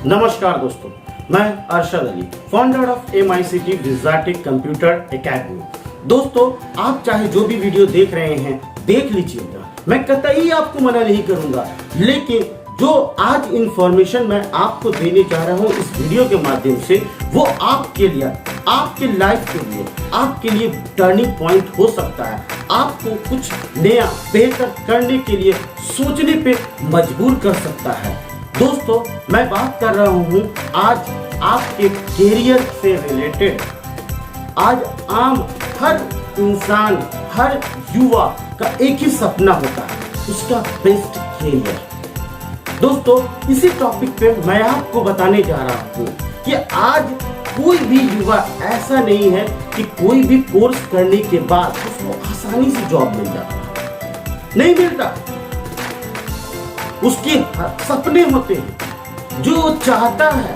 नमस्कार दोस्तों, मैं Arshad Ali, founder of MICT Wizartic computer academy. दोस्तों, आप चाहे जो भी वीडियो देख रहे हैं देख लीजिएगा, मैं कतई आपको मना नहीं करूंगा, लेकिन जो आज इंफॉर्मेशन मैं आपको देने जा रहा हूं इस वीडियो के माध्यम से, वो आपके लिए, आपके लाइफ के लिए, आपके लिए टर्निंग पॉइंट हो सकता है। आपको कुछ नया बेहतर करने के लिए सोचने पे मजबूर कर सकता है। दोस्तों, मैं बात कर रहा हूं आज आपके करियर से रिलेटेड। आज आम हर इंसान, हर युवा का एक ही सपना होता है, उसका बेस्ट करियर। दोस्तों, इसी टॉपिक पे मैं आपको बताने जा रहा हूं कि आज कोई भी युवा ऐसा नहीं है कि कोई भी कोर्स करने के बाद उसको आसानी से जॉब मिल जाता, नहीं मिलता। उसके सपने होते हैं, जो चाहता है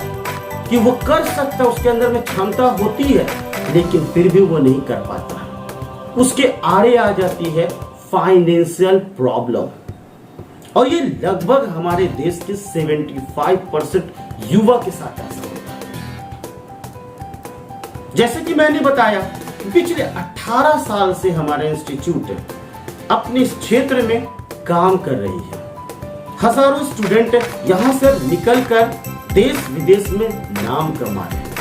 कि वो कर सकता, उसके अंदर में क्षमता होती है, लेकिन फिर भी वो नहीं कर पाता। उसके आड़े आ जाती है फाइनेंशियल प्रॉब्लम, और ये लगभग हमारे देश के 75% युवा के साथ ऐसा होता है। जैसे कि मैंने बताया, पिछले 18 साल से हमारा इंस्टीट्यूट अपने इस क्षेत्र में काम कर रही है। हजारों स्टूडेंट यहां से निकलकर देश विदेश में नाम कमा रहे हैं,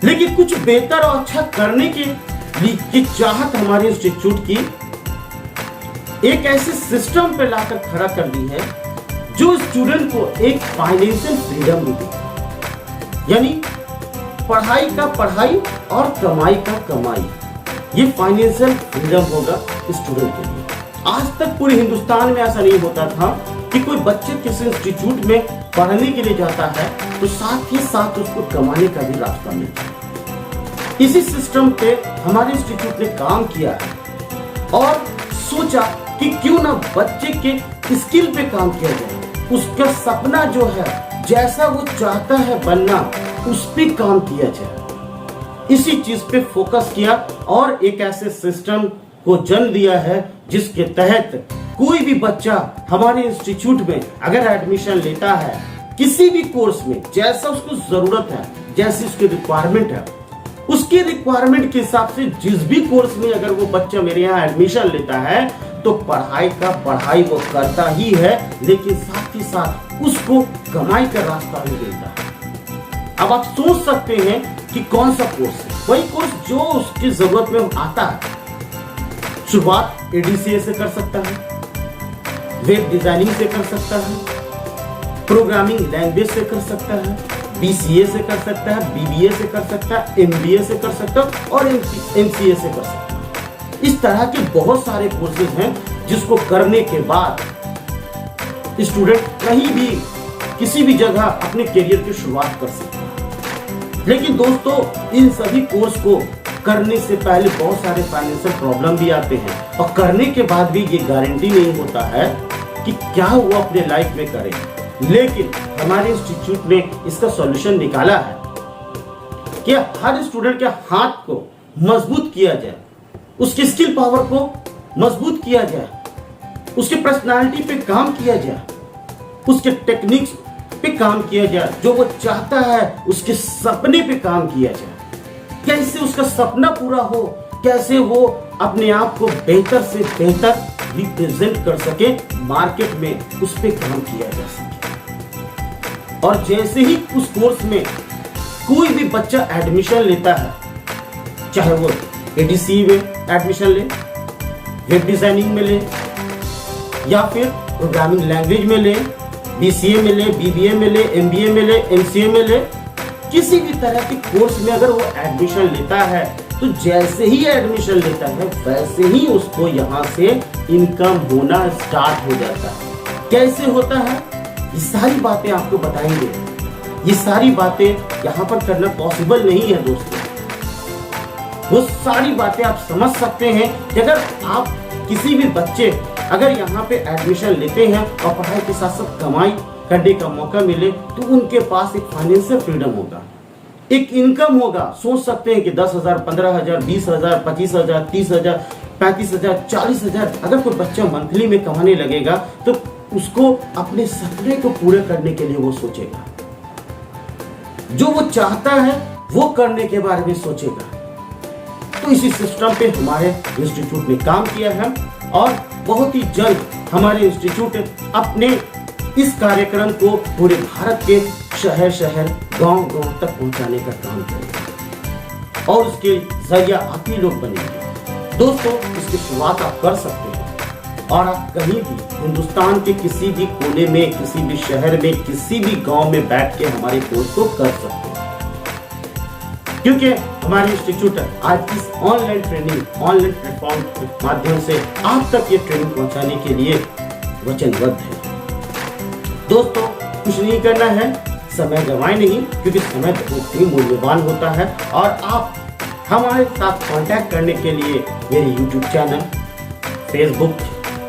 लेकिन कुछ बेहतर और अच्छा करने की चाहत हमारे इंस्टीट्यूट की एक ऐसे सिस्टम पे लाकर खड़ा कर दी है जो स्टूडेंट को एक फाइनेंशियल फ्रीडम भी दे, यानी पढ़ाई का पढ़ाई और कमाई का कमाई। ये फाइनेंशियल फ्रीडम होगा स्टूडेंट के लिए। आज तक पूरे हिंदुस्तान में ऐसा नहीं होता था कि कोई बच्चे किसी इंस्टीट्यूट में पढ़ने के लिए जाता है तो साथ ही साथ उसको कमाने का भी रास्ता मिलता है। इसी सिस्टम पे हमारे इंस्टीट्यूट ने काम किया है और सोचा कि क्यों ना बच्चे के स्किल पे काम किया जाए, उसका सपना जो है, जैसा वो चाहता है बनना, उस पे काम किया जाए। इसी चीज पे फोकस किया और एक ऐसे सिस्टम को जन्म दिया है जिसके तहत कोई भी बच्चा हमारे इंस्टीट्यूट में अगर एडमिशन लेता है किसी भी कोर्स में, जैसा उसको जरूरत है, जैसी उसकी रिक्वायरमेंट है, उसके रिक्वायरमेंट के हिसाब से जिस भी कोर्स में अगर वो बच्चा मेरे यहाँ एडमिशन लेता है तो पढ़ाई का पढ़ाई वो करता ही है, लेकिन साथ ही साथ उसको कमाई का रास्ता भी देता है। अब आप सोच सकते हैं कि कौन सा कोर्स है, वही कोर्स जो उसकी जरूरत में आता है। शुरुआत ADCA से कर सकता है, वेब डिजाइनिंग से कर सकता है, प्रोग्रामिंग लैंग्वेज से कर सकता है, BCA से कर सकता है, BBA से कर सकता है, MBA से कर सकता है और MCA से कर सकता है। इस तरह के बहुत सारे कोर्सेज हैं जिसको करने के बाद स्टूडेंट कहीं भी किसी भी जगह अपने करियर की शुरुआत कर सकता है। लेकिन दोस्तों, इन सभी कोर्स को करने से पहले बहुत सारे फाइनेंशियल प्रॉब्लम भी आते हैं, और करने के बाद भी ये गारंटी नहीं होता है कि क्या वो अपने लाइफ में करे। लेकिन हमारे इंस्टीट्यूट ने इसका सॉल्यूशन निकाला है कि हर स्टूडेंट के हाथ को मजबूत किया जाए, उसकी स्किल पावर को मजबूत किया जाए, उसके पर्सनालिटी पे काम किया जाए, उसके टेक्निक्स पे काम किया जाए, जो वो चाहता है उसके सपने पे काम किया जाए, कैसे उसका सपना पूरा हो, कैसे वो अपने आप को बेहतर से बेहतर रिप्रेजेंट कर सके मार्केट में, उस पे काम किया जा सके। और जैसे ही उस कोर्स में कोई भी बच्चा एडमिशन लेता है, चाहे वो ADCA में एडमिशन ले, वेब डिजाइनिंग में ले, या फिर प्रोग्रामिंग लैंग्वेज में ले, BCA में ले, BBA में ले, MBA में ले, MCA में ले, किसी भी तरह के कोर्स में अगर वो एडमिशन लेता है तो जैसे ही एडमिशन लेता है वैसे ही उसको यहाँ से इनकम होना स्टार्ट हो जाता है। कैसे होता है, ये सारी बातें आपको बताएंगे। ये सारी बातें यहाँ पर करना पॉसिबल नहीं है दोस्तों। वो सारी बातें आप समझ सकते हैं कि अगर आप किसी भी बच्चे अगर यहाँ पे एडमिशन लेते हैं और पढ़ाई के साथ साथ कमाई करने का मौका मिले तो उनके पास एक फाइनेंशियल फ्रीडम होगा, एक इनकम होगा। सोच सकते हैं कि 10,000, 15,000, 20,000, 25,000, 30,000, 35,000, 40,000 अगर कोई बच्चा मंथली में कमाने लगेगा तो उसको अपने सपने को पूरे करने के लिए वो सोचेगा, जो वो चाहता है वो करने के बारे में सोचेगा। तो इसी सिस्टम पे हमारे इंस्टीट्यूट ने काम किया है और बहुत ही जल्द हमारे इंस्टीट्यूट अपने इस कार्यक्रम को पूरे भारत के शहर शहर गांव गांव तक पहुंचाने का काम करेगा और उसके जरिया आप ही लोग बनेंगे। दोस्तों, इसकी शुरुआत आप कर सकते हैं और आप कहीं भी हिंदुस्तान के किसी भी कोने में, किसी भी शहर में, किसी भी गांव में बैठ के हमारे कोर्स को कर सकते हैं, क्योंकि हमारे इंस्टीट्यूट आज इस ऑनलाइन ट्रेनिंग, ऑनलाइन प्लेटफॉर्म के माध्यम से आप तक ये ट्रेनिंग पहुंचाने के लिए वचनबद्ध है। दोस्तों, कुछ नहीं करना है, समय गंवाए नहीं, क्योंकि समय बहुत ही मूल्यवान होता है। और आप हमारे साथ कांटेक्ट करने के लिए मेरे YouTube channel, Facebook,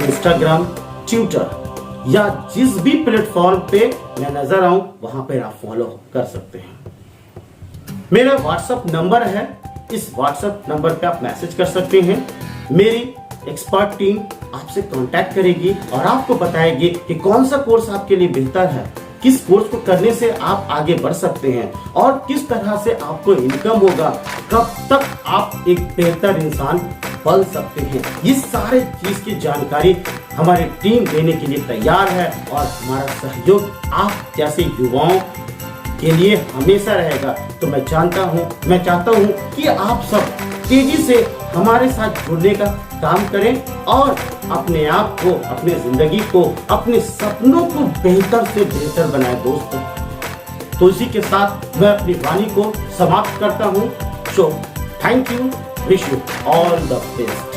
Instagram, Twitter या जिस भी प्लेटफॉर्म पे मैं नजर आऊं वहां पर आप फॉलो कर सकते हैं। मेरा व्हाट्सएप नंबर है, इस व्हाट्सएप नंबर पे आप मैसेज कर सकते हैं। मेरी एक्सपर्ट टीम आपसे कांटेक्ट करेगी और आपको बताएगी कि कौन सा कोर्स आपके लिए बेहतर है, किस कोर्स को करने से आप आगे बढ़ सकते हैं और किस तरह से आपको इनकम होगा, कब तक आप एक बेहतर इंसान बन सकते हैं। ये सारे चीज की जानकारी हमारी टीम देने के लिए तैयार है और हमारा सहयोग आप जैसे युवाओं के लिए हमेशा रहेगा। तो मैं चाहता हूं कि आप सब तेजी से हमारे साथ जुड़ने का काम करें और अपने आप को, अपनी जिंदगी को, अपने सपनों को बेहतर से बेहतर बनाएं दोस्तों। तो इसी के साथ मैं अपनी वाणी को समाप्त करता हूं। So thank you, wish you all the best.